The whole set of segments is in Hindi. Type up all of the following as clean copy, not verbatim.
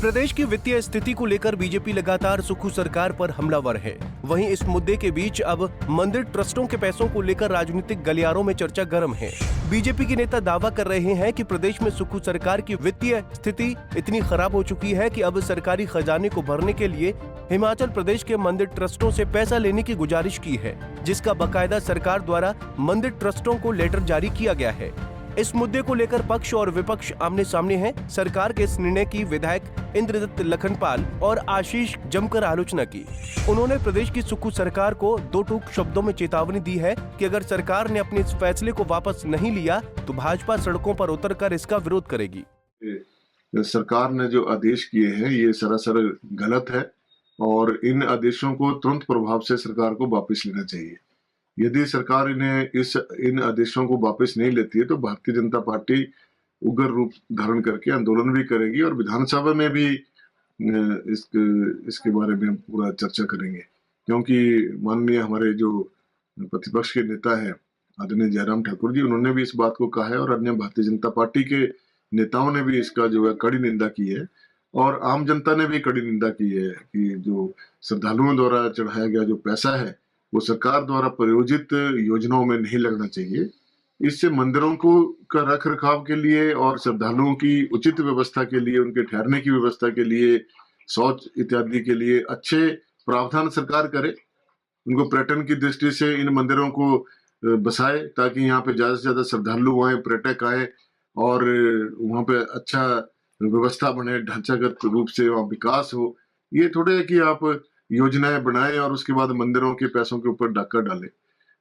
प्रदेश की वित्तीय स्थिति को लेकर बीजेपी लगातार सुक्खू सरकार पर हमलावर है। वहीं इस मुद्दे के बीच अब मंदिर ट्रस्टों के पैसों को लेकर राजनीतिक गलियारों में चर्चा गर्म है। बीजेपी के नेता दावा कर रहे हैं कि प्रदेश में सुक्खू सरकार की वित्तीय स्थिति इतनी खराब हो चुकी है कि अब सरकारी खजाने को भरने के लिए हिमाचल प्रदेश के मंदिर ट्रस्टों से पैसा लेने की गुजारिश की है, जिसका बाकायदा सरकार द्वारा मंदिर ट्रस्टों को लेटर जारी किया गया है। इस मुद्दे को लेकर पक्ष और विपक्ष आमने सामने हैं। सरकार के इस निर्णय की विधायक इंद्रदत्त लखनपाल और आशीष जमकर आलोचना की। उन्होंने प्रदेश की सुक्खू सरकार को दो टूक शब्दों में चेतावनी दी है कि अगर सरकार ने अपने इस फैसले को वापस नहीं लिया तो भाजपा सड़कों पर उतरकर इसका विरोध करेगी। सरकार ने जो आदेश किए हैं ये सरासर गलत है और इन आदेशों को तुरंत प्रभाव से सरकार को वापस लेना चाहिए। यदि सरकार इन आदेशों को वापस नहीं लेती है तो भारतीय जनता पार्टी उग्र रूप धारण करके आंदोलन भी करेगी और विधानसभा में भी इसके बारे में पूरा चर्चा करेंगे, क्योंकि माननीय हमारे जो प्रतिपक्ष के नेता है आदरणीय जयराम ठाकुर जी, उन्होंने भी इस बात को कहा है और अन्य भारतीय जनता पार्टी के नेताओं ने भी इसका जो है कड़ी निंदा की है और आम जनता ने भी कड़ी निंदा की है कि जो श्रद्धालुओं द्वारा चढ़ाया गया जो पैसा है वो सरकार द्वारा प्रायोजित योजनाओं में नहीं लगना चाहिए। इससे मंदिरों को का रख रखाव के लिए और श्रद्धालुओं की उचित व्यवस्था के लिए, उनके ठहरने की व्यवस्था के लिए, शौच इत्यादि के लिए अच्छे प्रावधान सरकार करे। उनको पर्यटन की दृष्टि से इन मंदिरों को बसाए ताकि यहाँ पे ज्यादा से ज्यादा श्रद्धालु आए, पर्यटक आए और वहाँ पे अच्छा व्यवस्था बने, ढांचागत रूप से वहाँ विकास हो। ये थोड़े है कि आप योजनाएं बनाए और उसके बाद मंदिरों के पैसों के ऊपर डाका डाले।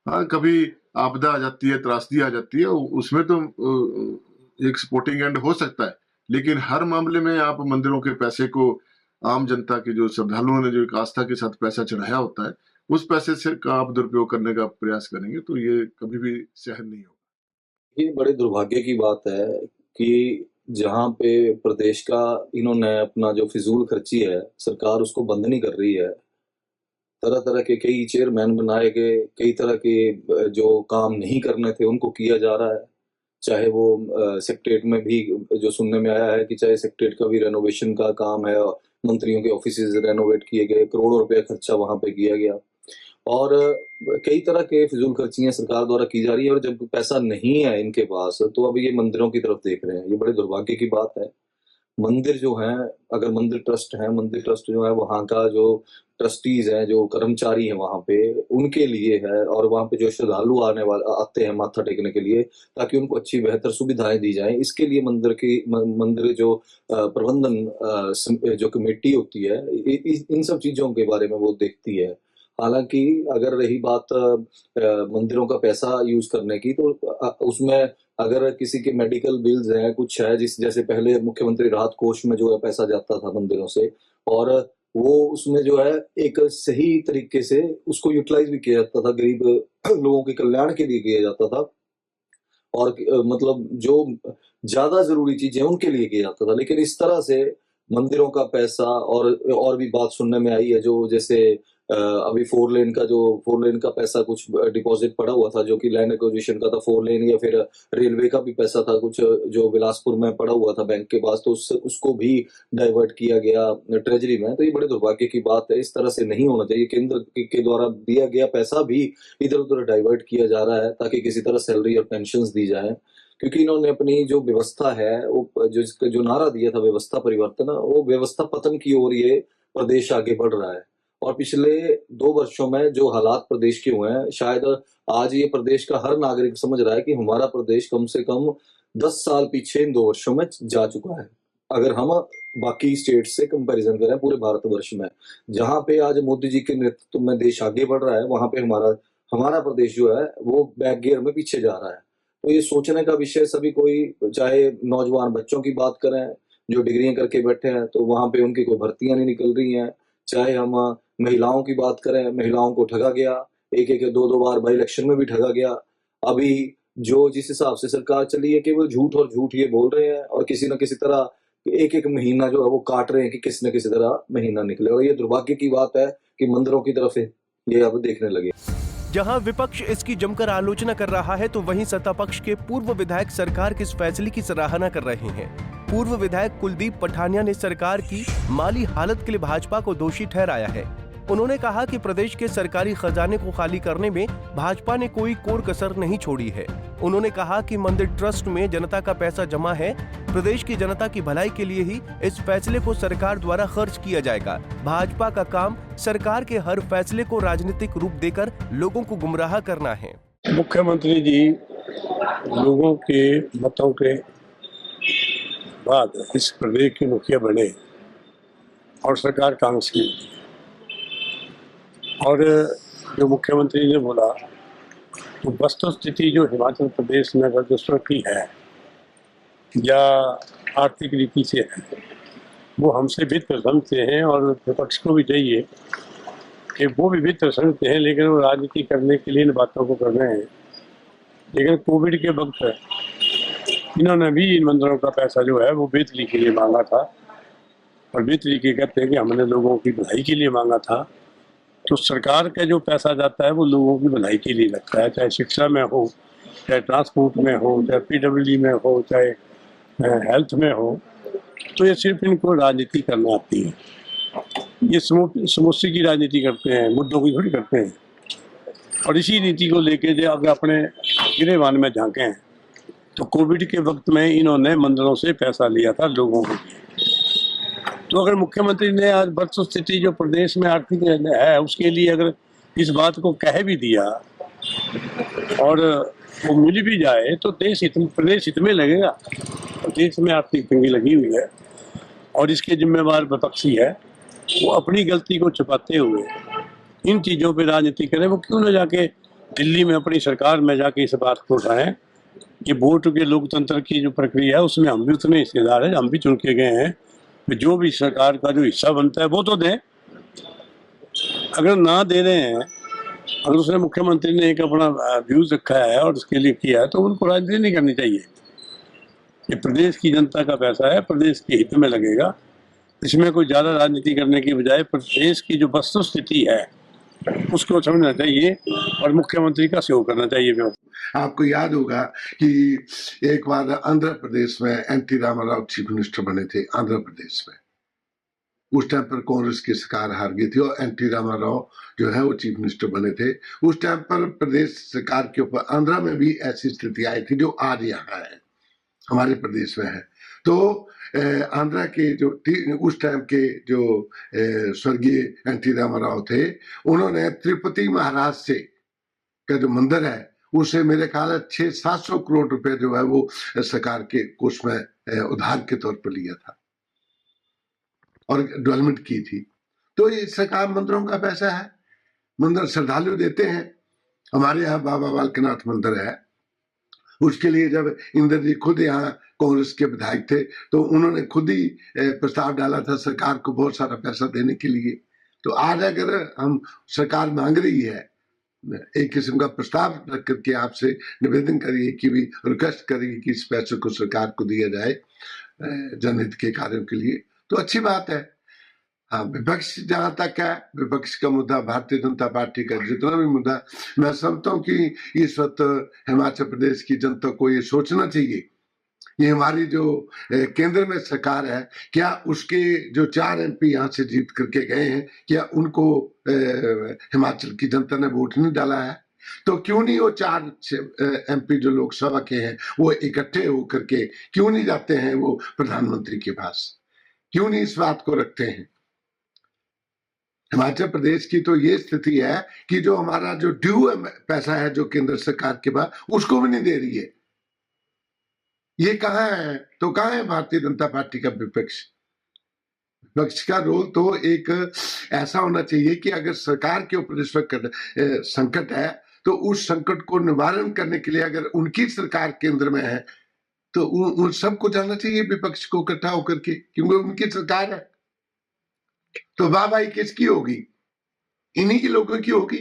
हाँ, कभी आपदा आ जाती है, त्रासदी आ जाती है, उसमें तो एक सपोर्टिंग एंड हो सकता है, लेकिन हर मामले में आप मंदिरों के पैसे को आम जनता के जो श्रद्धालुओं ने जो एक आस्था के साथ पैसा चढ़ाया होता है उस पैसे से का आप दुरुपयोग करने का प्रयास करेंगे तो ये कभी भी सहन नहीं होगा। ये बड़े दुर्भाग्य की बात है कि जहाँ पे प्रदेश का इन्होंने अपना जो फिजूल खर्ची है सरकार उसको बंद नहीं कर रही है। तरह तरह के कई चेयरमैन बनाए गए, कई तरह के जो काम नहीं करने थे उनको किया जा रहा है। चाहे वो सेक्रेटेरिएट में भी जो सुनने में आया है कि चाहे सेक्रेटेरिएट का भी रेनोवेशन का काम है, मंत्रियों के ऑफिसेज रेनोवेट किए गए, करोड़ों रुपए खर्चा वहां पे किया गया और कई तरह के फिजूल खर्चियां सरकार द्वारा की जा रही है और जब पैसा नहीं है इनके पास तो अब ये मंदिरों की तरफ देख रहे हैं। ये बड़े दुर्भाग्य की बात है। मंदिर जो है, अगर मंदिर ट्रस्ट जो है वहाँ का जो ट्रस्टीज हैं, जो कर्मचारी हैं वहाँ पे, उनके लिए है और वहाँ पे जो श्रद्धालु आते हैं माथा टेकने के लिए ताकि उनको अच्छी बेहतर सुविधाएं दी जाएं, इसके लिए मंदिर जो प्रबंधन जो कमेटी होती है इन सब चीजों के बारे में वो देखती है। हालांकि अगर रही बात मंदिरों का पैसा यूज करने की तो उसमें अगर किसी के मेडिकल बिल्स हैं, कुछ है, जैसे पहले मुख्यमंत्री राहत कोष में जो है पैसा जाता था मंदिरों से और वो उसमें जो है एक सही तरीके से उसको यूटिलाइज भी किया जाता था, गरीब लोगों के कल्याण के लिए किया जाता था और मतलब जो ज्यादा जरूरी चीजें उनके लिए किया जाता था। लेकिन इस तरह से मंदिरों का पैसा और भी बात सुनने में आई है जो जैसे अभी फोर लेन का पैसा कुछ डिपॉजिट पड़ा हुआ था जो कि लैंड एक्विजिशन का था, 4 लेन, या फिर रेलवे का भी पैसा था कुछ जो बिलासपुर में पड़ा हुआ था बैंक के पास, तो उसको भी डाइवर्ट किया गया ट्रेजरी में। तो ये बड़े दुर्भाग्य की बात है। इस तरह से नहीं होना चाहिए। केंद्र के द्वारा दिया गया पैसा भी इधर उधर डाइवर्ट किया जा रहा है ताकि किसी तरह सैलरी और पेंशन दी जाए, क्योंकि इन्होंने अपनी जो व्यवस्था है वो जो नारा दिया था व्यवस्था परिवर्तन, वो व्यवस्था पतन की ओर ये प्रदेश आगे बढ़ रहा है। और पिछले 2 वर्षों में जो हालात प्रदेश के हुए हैं, शायद आज ये प्रदेश का हर नागरिक समझ रहा है कि हमारा प्रदेश कम से कम 10 साल पीछे इन 2 वर्षों में जा चुका है। अगर हम बाकी स्टेट से कंपैरिजन करें पूरे भारतवर्ष में, जहां पे आज मोदी जी के नेतृत्व में देश आगे बढ़ रहा है, वहां पे हमारा प्रदेश जो है वो बैक गियर में पीछे जा रहा है। तो ये सोचने का विषय सभी कोई, चाहे नौजवान बच्चों की बात करें जो डिग्रियां करके बैठे हैं तो वहां पे उनकी कोई भर्तियां नहीं निकल रही हैं, चाहे हम महिलाओं की बात करें, महिलाओं को ठगा गया, एक 2 बार बाई इलेक्शन में भी ठगा गया। अभी जो जिस हिसाब से सरकार चली है केवल झूठ और झूठ ये बोल रहे हैं और किसी न किसी तरह एक महीना जो है वो काट रहे हैं कि किसी न किसी तरह महीना निकले। और ये दुर्भाग्य की बात है कि मंदिरों की तरफ ये अब देखने लगे। जहां विपक्ष इसकी जमकर आलोचना कर रहा है तो वहीं सत्ता पक्ष के पूर्व विधायक सरकार के इस फैसले की सराहना कर रहे हैं। पूर्व विधायक कुलदीप पठानिया ने सरकार की माली हालत के लिए भाजपा को दोषी ठहराया है। उन्होंने कहा कि प्रदेश के सरकारी खजाने को खाली करने में भाजपा ने कोई कोर कसर नहीं छोड़ी है। उन्होंने कहा कि मंदिर ट्रस्ट में जनता का पैसा जमा है, प्रदेश की जनता की भलाई के लिए ही इस फैसले को सरकार द्वारा खर्च किया जाएगा। भाजपा का काम सरकार के हर फैसले को राजनीतिक रूप देकर लोगों को गुमराह करना है। मुख्यमंत्री जी लोगों के मतों के बाद इस प्रदेश के मुखिया बने और सरकार कांग्रेस की, और जो मुख्यमंत्री ने बोला तो वस्तु स्थिति जो हिमाचल प्रदेश में राजस्व की है या आर्थिक रीति से है वो हमसे भिन्न समझते हैं, और विपक्ष को भी चाहिए कि वो भी भिन्न समझते हैं, लेकिन वो राजनीति करने के लिए इन बातों को कर रहे हैं। लेकिन कोविड के वक्त इन्होंने भी इन मंदिरों का पैसा जो है वो बेतली के लिए मांगा था, और बेतली के कहते हैं कि हमने लोगों की भलाई के लिए मांगा था। तो सरकार का जो पैसा जाता है वो लोगों की भलाई के लिए लगता है, चाहे शिक्षा में हो, चाहे ट्रांसपोर्ट में हो, चाहे PWD में हो, चाहे हेल्थ में हो। तो ये सिर्फ इनको राजनीति करना आती है, ये समोसे की राजनीति करते हैं, मुद्दों की थोड़ी करते हैं। और इसी नीति को लेके जो अगर अपने गिरेबान में झांकें तो कोविड के वक्त में इन्होंने मंदिरों से पैसा लिया था लोगों के लिए। तो अगर मुख्यमंत्री ने आज वस्तु स्थिति जो प्रदेश में आर्थिक है उसके लिए अगर इस बात को कह भी दिया और वो मिल भी जाए तो प्रदेश हित में लगेगा। प्रदेश में आर्थिक तंगी लगी हुई है और इसके जिम्मेवार विपक्षी है, वो अपनी गलती को छुपाते हुए इन चीज़ों पे राजनीति करें। वो क्यों ना जाके दिल्ली में अपनी सरकार में जाके इस बात को उठाएं कि वोट के लोकतंत्र की जो प्रक्रिया है उसमें हम भी उतने हिस्सेदार हैं, हम भी चुन के गए हैं, जो भी सरकार का जो हिस्सा बनता है वो तो दें। अगर ना दे रहे हैं, अगर उसने मुख्यमंत्री ने एक अपना व्यूज रखा है और उसके लिए किया है तो उनको राजनीति नहीं करनी चाहिए। ये प्रदेश की जनता का पैसा है, प्रदेश के हित में लगेगा, इसमें कोई ज़्यादा राजनीति करने की बजाय प्रदेश की जो वस्तु स्थिति है उसको समझना चाहिए और मुख्यमंत्री का सहयोग करना चाहिए। आपको याद होगा कि एक बार आंध्र प्रदेश में एनटी रामाराव चीफ मिनिस्टर बने थे। आंध्र प्रदेश में उस टाइम पर कांग्रेस की सरकार हार गई थी और एनटी रामाराव जो है वो चीफ मिनिस्टर बने थे। उस टाइम पर प्रदेश सरकार के ऊपर आंध्रा में भी ऐसी स्थिति आई थी जो आज यहाँ है, हमारे प्रदेश में है। तो आंध्रा के जो उस टाइम के जो स्वर्गीय एनटी रामाराव थे, उन्होंने तिरुपति महाराज से का जो मंदिर है उसे मेरे ख्याल है 600-700 करोड़ रुपए जो है वो सरकार के कोष में उधार के तौर पर लिया था और डेवलपमेंट की थी। तो ये सरकार मंदिरों का पैसा है, मंदिर श्रद्धालु देते हैं। हमारे यहाँ बाबा बालकनाथ मंदिर है, उसके लिए जब इंदर जी खुद यहाँ कांग्रेस के विधायक थे तो उन्होंने खुद ही प्रस्ताव डाला था सरकार को बहुत सारा पैसा देने के लिए। तो आज अगर हम सरकार मांग रही है, एक किस्म का प्रस्ताव रख करके आपसे निवेदन करिए कि भी रिक्वेस्ट करिए कि इस पैसे को सरकार को दिया जाए जनहित के कार्यों के लिए, तो अच्छी बात है। हाँ, विपक्ष जहां तक है, विपक्ष का मुद्दा, भारतीय जनता पार्टी का जितना भी मुद्दा, मैं समझता हूँ कि इस वक्त हिमाचल प्रदेश की जनता को ये सोचना चाहिए, ये हमारी जो केंद्र में सरकार है, क्या उसके जो 4 MP यहाँ से जीत करके गए हैं, क्या उनको हिमाचल की जनता ने वोट नहीं डाला है? तो क्यों नहीं वो 4 MP जो लोकसभा के हैं वो इकट्ठे होकर के क्यों नहीं जाते हैं वो प्रधानमंत्री के पास, क्यों नहीं इस बात को रखते हैं? हिमाचल प्रदेश की तो ये स्थिति है कि जो हमारा जो ड्यू पैसा है जो केंद्र सरकार के पास, उसको भी नहीं दे रही है। ये कहाँ है? तो कहाँ है भारतीय जनता पार्टी का विपक्ष? विपक्ष का रोल तो एक ऐसा होना चाहिए कि अगर सरकार के ऊपर इस वक्त संकट है तो उस संकट को निवारण करने के लिए अगर उनकी सरकार केंद्र में है तो उन सबको जाना चाहिए, विपक्ष को इकट्ठा होकर के, क्योंकि उनकी सरकार है। तो वाहवाही किसकी होगी? इन्हीं के लोगों की होगी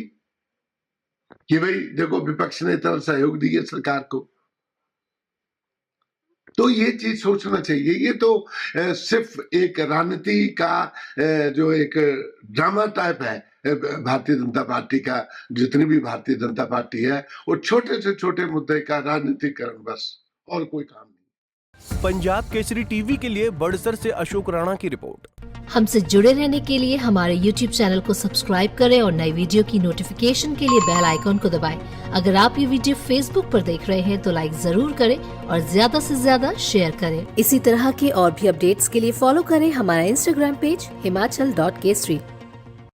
कि भाई देखो विपक्ष ने इतना सहयोग दिया सरकार को। तो ये चीज सोचना चाहिए। ये तो सिर्फ एक राजनीति का जो एक ड्रामा टाइप है भारतीय जनता पार्टी का। जितनी भी भारतीय जनता पार्टी है वो छोटे से छोटे मुद्दे का राजनीतिकरण, बस, और कोई काम नहीं। पंजाब केसरी टीवी के लिए बड़सर से अशोक राणा की रिपोर्ट। हमसे जुड़े रहने के लिए हमारे YouTube चैनल को सब्सक्राइब करें और नई वीडियो की नोटिफिकेशन के लिए बेल आइकॉन को दबाएं। अगर आप ये वीडियो Facebook पर देख रहे हैं तो लाइक जरूर करें और ज्यादा से ज्यादा शेयर करें। इसी तरह के और भी अपडेट्स के लिए फॉलो करें हमारा Instagram पेज himachal.kesari।